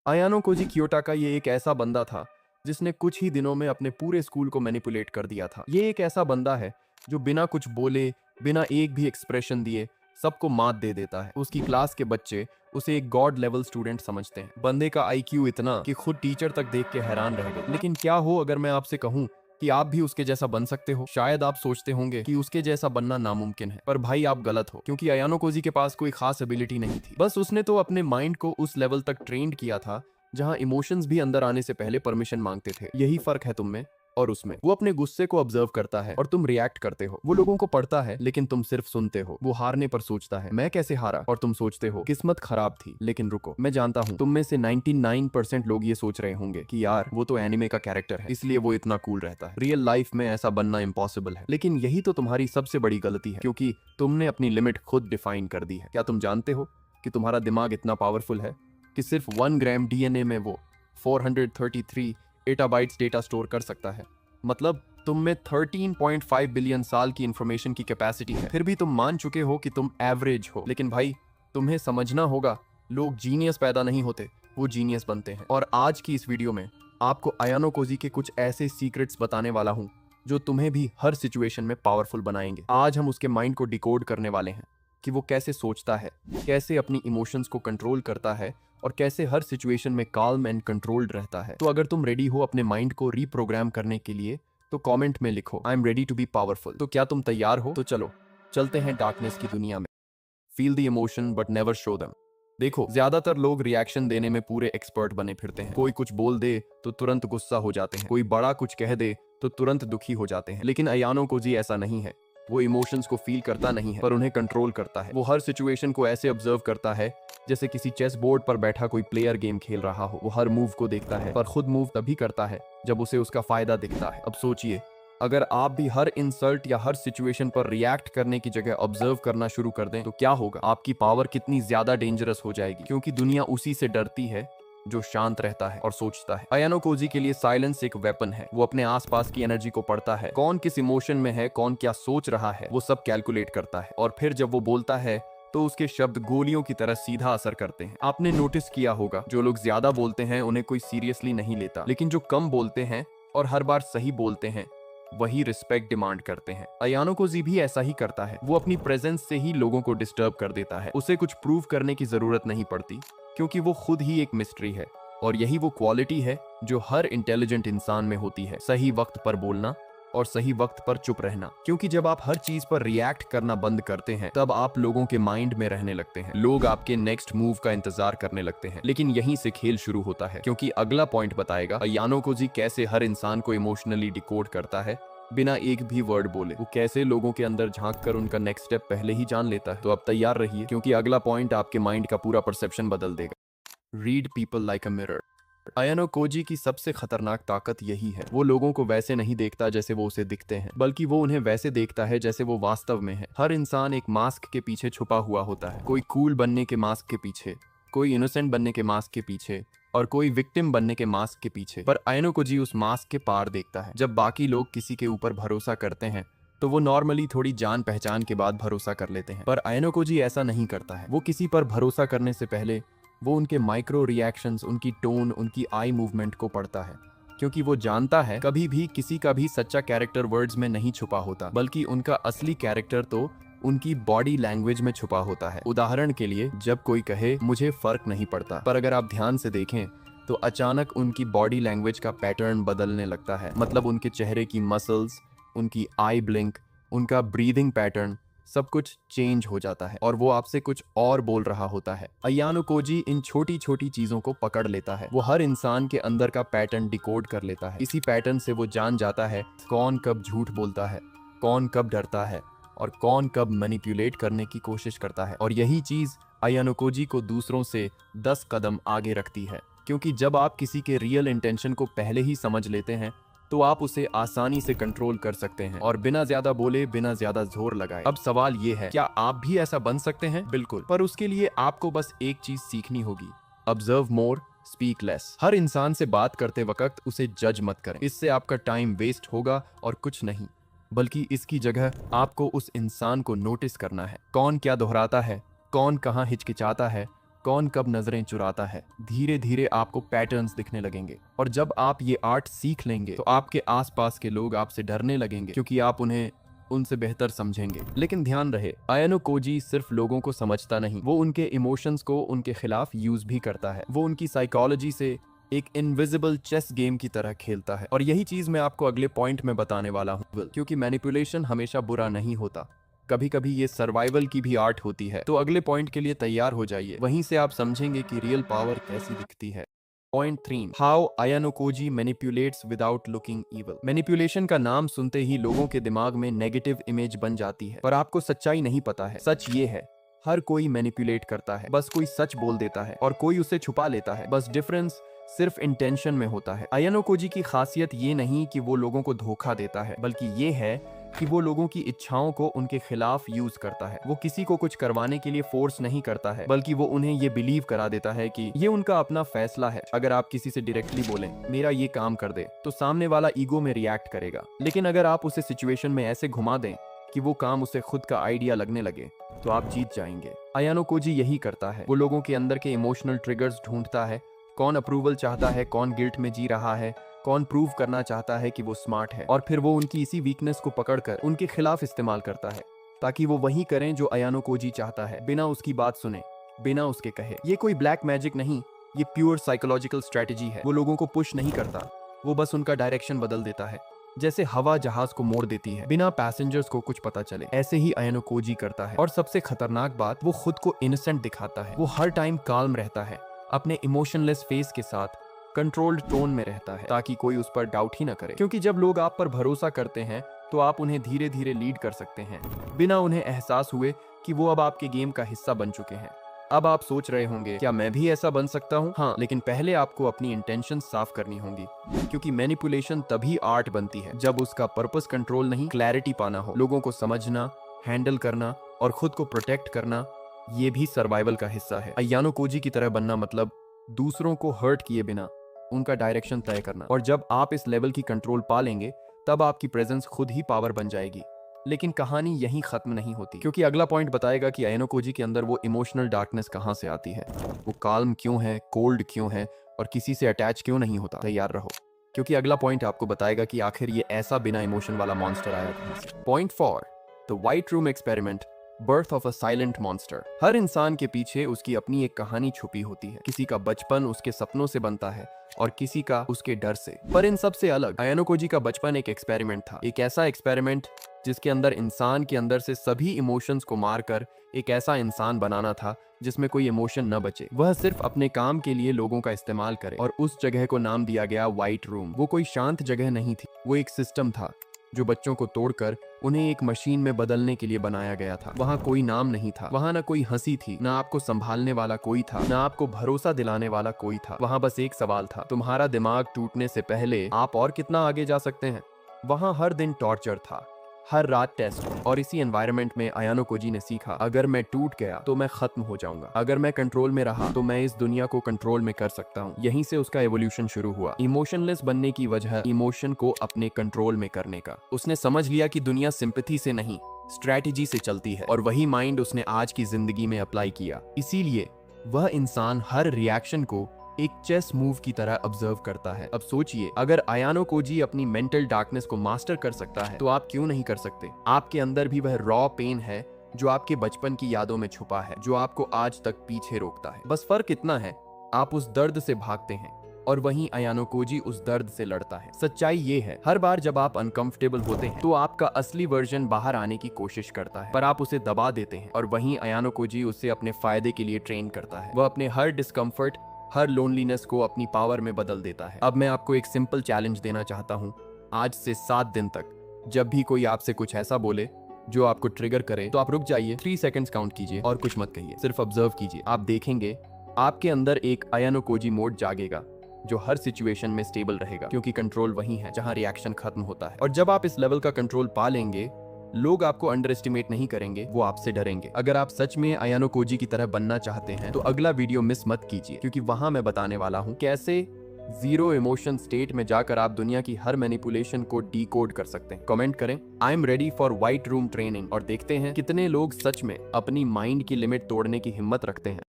आयानो Cozi कियोटा का ये एक ऐसा बंदा था जिसने कुछ ही दिनों में अपने पूरे स्कूल को मैनिपुलेट कर दिया था। ये एक ऐसा बंदा है जो बिना कुछ बोले, बिना एक भी एक्सप्रेशन दिए सबको मात दे देता है। उसकी क्लास के बच्चे उसे एक गॉड लेवल स्टूडेंट समझते हैं। बंदे का आईक्यू इतना कि खुद टीचर तक देख के हैरान रह गए। लेकिन क्या हो अगर मैं आपसे कहूं कि आप भी उसके जैसा बन सकते हो? शायद आप सोचते होंगे कि उसके जैसा बनना नामुमकिन है, पर भाई आप गलत हो, क्योंकि अयानो कोजी के पास कोई खास एबिलिटी नहीं थी। बस उसने तो अपने माइंड को उस लेवल तक ट्रेंड किया था जहां इमोशंस भी अंदर आने से पहले परमिशन मांगते थे। यही फर्क है तुम में और उसमें। वो अपने गुस्से को ऑब्जर्व करता है और तुम रिएक्ट करते हो। वो लोगों को पढ़ता है लेकिन तुम सिर्फ सुनते हो। वो हारने पर सोचता है मैं कैसे हारा, और तुम सोचते हो किस्मत खराब थी। लेकिन रुको, मैं जानता हूं तुम में से 99% लोग ये सोच रहे होंगे कि यार वो तो एनिमे का कैरेक्टर है इसलिए वो इतना कूल रहता है। रियल लाइफ में ऐसा बनना इम्पॉसिबल है। लेकिन यही तो तुम्हारी सबसे बड़ी गलती है, क्योंकि तुमने अपनी लिमिट खुद डिफाइन कर दी है। क्या तुम जानते हो कि तुम्हारा दिमाग इतना पावरफुल है कि सिर्फ 1 ग्राम डीएनए में वो 433 एटाबाइट्स डेटा स्टोर कर सकता है। मतलब तुम में 13.5 बिलियन साल की इंफॉर्मेशन की कैपेसिटी है। फिर भी तुम मान चुके हो कि तुम एवरेज हो। लेकिन भाई तुम्हें समझना होगा, लोग जीनियस पैदा नहीं होते, वो जीनियस बनते हैं। और आज की इस वीडियो में आपको अयानो कोजी के कुछ ऐसे सीक्रेट्स बताने वाला हूं जो तुम्हें भी हर सिचुएशन में पावरफुल बनाएंगे। आज हम उसके माइंड को डिकोड करने वाले हैं कि वो कैसे सोचता है, कैसे अपनी इमोशंस को कंट्रोल करता है और कैसे हर सिचुएशन में काल्म एंड कंट्रोल्ड रहता है। तो अगर तुम रेडी हो अपने माइंड को रीप्रोग्राम करने के लिए तो कमेंट में लिखो I am ready to be powerful. तो क्या तुम तैयार हो? तो चलो चलते हैं डार्कनेस की दुनिया में। Feel the emotion but never show them. देखो, ज्यादातर लोग रिएक्शन देने में पूरे एक्सपर्ट बने फिरते हैं। कोई कुछ बोल दे तो तुरंत गुस्सा हो जाते हैं, कोई बड़ा कुछ कह दे तो तुरंत दुखी हो जाते हैं। लेकिन अयानो कोजी ऐसा नहीं है। वो इमोशंस को फील करता नहीं है पर उन्हें कंट्रोल करता है। वो हर सिचुएशन को ऐसे ऑब्जर्व करता है जैसे किसी चेस बोर्ड पर बैठा कोई प्लेयर गेम खेल रहा हो। वो हर मूव को देखता है पर खुद मूव तभी करता है जब उसे उसका फायदा दिखता है। अब सोचिए, अगर आप भी हर इंसल्ट या हर सिचुएशन पर रिएक्ट करने की जगह ऑब्जर्व करना शुरू कर दें तो क्या होगा? आपकी पावर कितनी ज्यादा डेंजरस हो जाएगी, क्योंकि दुनिया उसी से डरती है जो शांत रहता है और सोचता है। अयानो कोजी के लिए साइलेंस एक वेपन है। वो अपने आसपास की एनर्जी को पढ़ता है, कौन किस इमोशन में है, कौन क्या सोच रहा है, वो सब कैलकुलेट करता है। और फिर जब वो बोलता है तो उसके शब्द गोलियों की तरह सीधा असर करते हैं। आपने नोटिस किया होगा, जो लोग ज्यादा बोलते हैं उन्हें कोई सीरियसली नहीं लेता, लेकिन जो कम बोलते हैं और हर बार सही बोलते हैं वही रिस्पेक्ट डिमांड करते हैं। अयानो कोजी भी ऐसा ही करता है। वो अपनी प्रेजेंस से ही लोगों को डिस्टर्ब कर देता है। उसे कुछ प्रूव करने की जरूरत नहीं पड़ती, क्योंकि वो खुद ही एक मिस्ट्री है। और यही वो क्वालिटी है जो हर इंटेलिजेंट इंसान में होती है, सही वक्त पर बोलना और सही वक्त पर चुप रहना। क्योंकि जब आप हर चीज पर रिएक्ट करना बंद करते हैं तब आप लोगों के माइंड में रहने लगते हैं। लोग आपके नेक्स्ट मूव का इंतजार करने लगते हैं। लेकिन यहीं से खेल शुरू होता है, क्योंकि अगला पॉइंट बताएगा अयानो कोजी कैसे हर इंसान को इमोशनली डिकोड करता है बिना एक भी वर्ड बोले। वो कैसे लोगों के अंदर झांक कर उनका नेक्स्ट स्टेप पहले ही जान लेता है। तो अब तैयार रहिए, क्योंकि अगला पॉइंट आपके माइंड का पूरा परसेप्शन बदल देगा। Read people like a mirror. Ayano Koji की सबसे खतरनाक ताकत यही है। वो लोगों को वैसे नहीं देखता जैसे वो उसे दिखते हैं, बल्कि वो उन्हें वैसे देखता है जैसे वो वास्तव में है। हर इंसान एक मास्क के पीछे छुपा हुआ होता है। कोई कूल बनने के मास्क के पीछे, कोई इनोसेंट बनने के मास्क के पीछे और कोई विक्टिम बनने के मास्क के पीछे। पर अयानो कोजी उस मास्क के पार देखता है। जब बाकी लोग किसी के ऊपर भरोसा करते हैं तो वो नॉर्मली थोड़ी जान पहचान के बाद भरोसा कर लेते हैं, पर अयानो कोजी ऐसा नहीं करता है। वो किसी पर भरोसा करने से पहले वो उनके माइक्रो रिएक्शंस, उनकी टोन, उनकी आई मूवमेंट को पढ़ता है, क्योंकि वो जानता है कभी भी किसी का भी सच्चा कैरेक्टर वर्ड्स में नहीं छुपा होता, बल्कि उनका असली कैरेक्टर तो उनकी बॉडी लैंग्वेज में छुपा होता है। उदाहरण के लिए, जब कोई कहे मुझे फर्क नहीं पड़ता, पर अगर आप ध्यान से देखें तो अचानक उनकी बॉडी लैंग्वेज का पैटर्न बदलने लगता है। मतलब उनके चेहरे की मसल्स, उनकी आई ब्लिंक, उनका ब्रीदिंग पैटर्न, सब कुछ चेंज हो जाता है और वो आपसे कुछ और बोल रहा होता है। अयानो कोजी इन छोटी छोटी चीजों को पकड़ लेता है। वो हर इंसान के अंदर का पैटर्न डिकोड कर लेता है। इसी पैटर्न से वो जान जाता है कौन कब झूठ बोलता है, कौन कब डरता है और कौन कब मैनिपुलेट करने की कोशिश करता है। और यही चीज अयानो कोजी को दूसरों से 10 कदम आगे रखती है, क्योंकि जब आप किसी के रियल इंटेंशन को पहले ही समझ लेते हैं तो आप उसे आसानी से कंट्रोल कर सकते हैं और बिना ज्यादा बोले, बिना ज्यादा जोर लगाए। अब सवाल ये है, क्या आप भी ऐसा बन सकते हैं? बिल्कुल, पर उसके लिए आपको बस एक चीज सीखनी होगी, ऑब्जर्व मोर, स्पीक लेस। हर इंसान से बात करते वक्त उसे जज मत करें, इससे आपका टाइम वेस्ट होगा और कुछ नहीं, बल्कि इसकी जगह आपको उस इंसान को नोटिस करना है। कौन क्या दोहराता है, कौन कहाँ हिचकिचाता है कौन कब नजरें चुराता है। धीरे धीरे आपको पैटर्न्स दिखने लगेंगे और जब आप ये आर्ट सीख लेंगे तो आपके आसपास के लोग आपसे डरने लगेंगे क्योंकि आप उन्हें उनसे बेहतर समझेंगे। लेकिन ध्यान रहे, आयानो कोजी सिर्फ लोगों को समझता नहीं, वो उनके इमोशंस को उनके खिलाफ यूज भी करता है। वो उनकी साइकोलॉजी से एक इनविजिबल चेस गेम की तरह खेलता है। और यही चीज मैं आपको अगले पॉइंट में बताने वाला हूँ, क्योंकि मैनिपुलेशन हमेशा बुरा नहीं होता, कभी कभी ये सर्वाइवल की भी आर्ट होती है। तो अगले पॉइंट के लिए तैयार हो जाइए, वहीं से आप समझेंगे कि रियल पावर कैसी दिखती है। Point 3, how आयानो Cozi manipulates without looking evil. Manipulation का नाम सुनते ही लोगों के दिमाग में नेगेटिव इमेज बन जाती है, पर आपको सच्चाई नहीं पता है। सच ये है, हर कोई मैनिपुलेट करता है, बस कोई सच बोल देता है और कोई उसे छुपा लेता है। बस डिफरेंस सिर्फ इंटेंशन में होता है। आयानो कोजी की खासियत ये नहीं कि वो लोगों को धोखा देता है, बल्कि ये है कि वो लोगों की इच्छाओं को उनके खिलाफ यूज करता है। वो किसी को कुछ करवाने के लिए फोर्स नहीं करता है, बल्कि वो उन्हें ये बिलीव करा देता है कि ये उनका अपना फैसला है। अगर आप किसी से डायरेक्टली बोलें मेरा ये काम कर दे, तो सामने वाला ईगो में रिएक्ट करेगा। लेकिन अगर आप उसे सिचुएशन में ऐसे घुमा दें कि वो काम उसे खुद का आइडिया लगने लगे, तो आप जीत जाएंगे। आयानो कोजी यही करता है, वो लोगों के अंदर के इमोशनल ट्रिगर्स ढूंढता है। कौन अप्रूवल चाहता है, कौन गिल्ट में जी रहा है, कौन प्रूव करना चाहता है कि वो स्मार्ट है, और फिर वो उनकी इसी वीकनेस को पकड़कर उनके खिलाफ इस्तेमाल करता है, ताकि वो वही करें जो आयानो कोजी चाहता है, बिना उसकी बात सुने, बिना उसके कहे। ये कोई ब्लैक मैजिक नहीं, ये प्योर साइकोलॉजिकल स्ट्रेटेजी है। वो लोगों को पुश नहीं करता, वो बस उनका डायरेक्शन बदल देता है, जैसे हवा जहाज को मोड़ देती है बिना पैसेंजर्स को कुछ पता चले। ऐसे ही आयानो कोजी करता है। और सबसे खतरनाक बात, वो खुद को इनोसेंट दिखाता है। वो हर टाइम काल्म रहता है, अपने इमोशनलेस फेस के साथ कंट्रोल्ड टोन में रहता है, ताकि कोई उस पर डाउट ही ना करे। क्योंकि जब लोग आप पर भरोसा करते हैं तो आप उन्हें धीरे धीरे लीड कर सकते हैं, बिना उन्हें एहसास हुए कि वो अब आपके गेम का हिस्सा बन चुके हैं। अब आप सोच रहे होंगे, क्या मैं भी ऐसा बन सकता हूँ? हाँ, लेकिन पहले आपको अपनी इंटेंशन साफ करनी होंगी, क्योंकि मैनिपुलेशन तभी आर्ट बनती है जब उसका पर्पस कंट्रोल नहीं, क्लैरिटी पाना हो। लोगों को समझना, हैंडल करना और खुद को प्रोटेक्ट करना, ये भी सर्वाइवल का हिस्सा है। आयानो कोजी की तरह बनना मतलब दूसरों को हर्ट किए बिना उनका डायरेक्शन तय करना। और जब आप इस लेवल की कंट्रोल पा लेंगे, तब आपकी प्रेजेंस खुद ही पावर बन जाएगी। लेकिन कहानी यहीं खत्म नहीं होती, क्योंकि अगला पॉइंट बताएगा कि आयानो कोजी के अंदर वो इमोशनल डार्कनेस कहां से आती है, वो काल्म क्यों है, कोल्ड क्यों है और किसी से अटैच क्यों नहीं होता। तैयार रहो, क्योंकि अगला पॉइंट आपको बताएगा कि आखिर ये ऐसा बिना इमोशन वाला मॉन्स्टर आया कहां से। Point 4, the white room experiment, birth of a silent monster. हर इंसान के पीछे उसकी अपनी एक कहानी छुपी होती है। किसी का बचपन उसके सपनों से बनता है और किसी का उसके डर से। पर इन सब से अलग आयानो कोजी का बचपन एक एक्सपेरिमेंट था, एक ऐसा एक्सपेरिमेंट जिसके अंदर इंसान के अंदर से सभी इमोशंस को मारकर एक ऐसा इंसान बनाना था जिसमें कोई इमोशन न बचे। वह सिर्फ अपने काम के लिए लोगों का इस्तेमाल करे, और उस जगह को नाम दिया गया व्हाइट रूम। वो कोई शांत जगह नहीं थी, वो एक सिस्टम था जो बच्चों को तोड़कर उन्हें एक मशीन में बदलने के लिए बनाया गया था। वहाँ कोई नाम नहीं था, वहाँ ना कोई हंसी थी, ना आपको संभालने वाला कोई था, ना आपको भरोसा दिलाने वाला कोई था। वहाँ बस एक सवाल था, तुम्हारा दिमाग टूटने से पहले आप और कितना आगे जा सकते हैं। वहाँ हर दिन टॉर्चर था, हर रात टेस्ट। और इसी एनवायरनमेंट में आयानो कोजी ने सीखा, अगर मैं टूट गया तो मैं खत्म हो जाऊंगा, अगर मैं कंट्रोल में रहा तो मैं इस दुनिया को कंट्रोल में कर सकता हूँ। यहीं से उसका एवोल्यूशन शुरू हुआ, इमोशनलेस बनने की वजह इमोशन को अपने कंट्रोल में करने का। उसने समझ लिया कि दुनिया सिंपैथी से नहीं, स्ट्रैटेजी से चलती है, और वही माइंड उसने आज की जिंदगी में अप्लाई किया। इसीलिए वह इंसान हर रिएक्शन को एक चेस मूव की तरह ऑब्जर्व करता है। अब सोचिए, अगर आयानो कोजी अपनी मेंटल डार्कनेस को मास्टर कर सकता है, तो आप क्यों नहीं कर सकते। आपके अंदर भी वह रॉ पेन है जो आपके बचपन की यादों में छुपा है, जो आपको आज तक पीछे रोकता है। बस फर्क इतना है, आप उस दर्द से भागते हैं और वहीं आयानो कोजी उस दर्द से लड़ता है। सच्चाई ये है, हर बार जब आप अनकंफर्टेबल होते हैं तो आपका असली वर्जन बाहर आने की कोशिश करता है, पर आप उसे दबा देते हैं, और वहीं आयानो कोजी उसे अपने फायदे के लिए ट्रेन करता है। वह अपने हर डिस्कम्फर्ट, हर लोनलीनेस को अपनी पावर में बदल देता है। अब मैं आपको एक सिंपल चैलेंज देना चाहता हूँ। आज से 7 दिन तक जब भी कोई आपसे कुछ ऐसा बोले जो आपको ट्रिगर करे, तो आप रुक जाइए, 3 सेकंड्स काउंट कीजिए और कुछ मत कहिए, सिर्फ ऑब्जर्व कीजिए। आप देखेंगे आपके अंदर एक आयानो कोजी मोड जागेगा जो हर सिचुएशन में स्टेबल रहेगा, क्योंकि कंट्रोल वही है जहां रिएक्शन खत्म होता है। और जब आप इस लेवल का कंट्रोल पा लेंगे, लोग आपको अंडर एस्टिमेट नहीं करेंगे, वो आपसे डरेंगे। अगर आप सच में आयानो कोजी की तरह बनना चाहते हैं तो अगला वीडियो मिस मत कीजिए, क्योंकि वहां मैं बताने वाला हूं कैसे जीरो इमोशन स्टेट में जाकर आप दुनिया की हर मैनिपुलेशन को डीकोड कर सकते हैं। कमेंट करें, आई am ready for white room training, और देखते हैं कितने लोग सच में अपनी माइंड की लिमिट तोड़ने की हिम्मत रखते हैं।